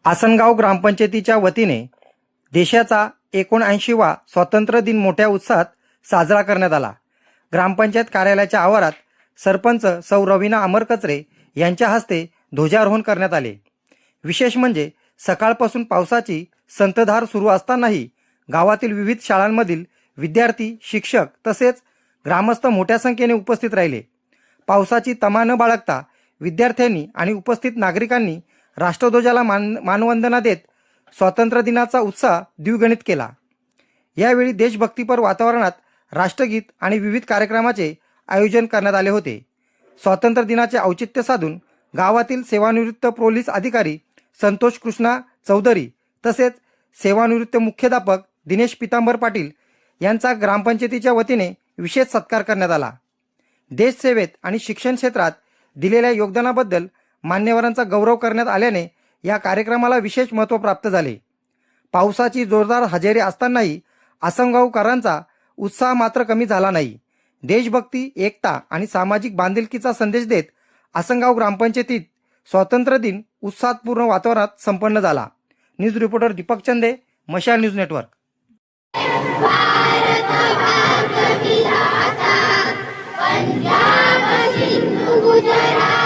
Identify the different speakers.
Speaker 1: आसनगाव ग्रामपंचायतीच्या वतीने देशाचा 79वा स्वातंत्र्य दिन मोठ्या उत्साहात साजरा करण्यात आला। ग्रामपंचायत कार्यालयाच्या आवारात सरपंच सौ रवीना अमरकचरे यांच्या हस्ते ध्वजारोहण करण्यात आले। विशेष म्हणजे सकाळपासून पावसाची संततधार सुरू असतानाही गावातील विविध शाळांमधील विद्यार्थी, शिक्षक तसेच ग्रामस्थ मोठ्या संख्येने उपस्थित राहिले। पावसाची तमा न बाळगता विद्यार्थ्यांनी आणि उपस्थित नागरिकांनी राष्ट्रध्वजाला मानवंदना देत स्वातंत्र्य दिनाचा उत्साह द्विगुणित केला। यावेळी देशभक्तीपर वातावरणात राष्ट्रगीत आणि विविध कार्यक्रमाचे आयोजन करण्यात आले होते। स्वातंत्र्य दिनाचे औचित्य साधून गावातील सेवानिवृत्त पोलीस अधिकारी संतोष कृष्णा चौधरी तसेच सेवानिवृत्त मुख्याध्यापक दिनेश पितांबर पाटील यांचा ग्रामपंचायतीच्या वतीने विशेष सत्कार करण्यात आला। देशसेवेत आणि शिक्षण क्षेत्रात दिलेल्या योगदानाबद्दल मान्यवरांचा गौरव करण्यात आल्याने या कार्यक्रमाला विशेष महत्त्व प्राप्त झाले। पावसाची जोरदार हजेरी असतानाही आसनगावकरांचा उत्साह मात्र कमी झाला नाही। देशभक्ती, एकता आणि सामाजिक बांधिलकीचा संदेश देत आसनगाव ग्रामपंचायतीत स्वातंत्र्य दिन उत्साहपूर्ण वातावरणात संपन्न झाला। न्यूज रिपोर्टर दीपक चंदे, मशाल न्यूज नेटवर्क।
Speaker 2: पंजाब, सिंधु, गुजरात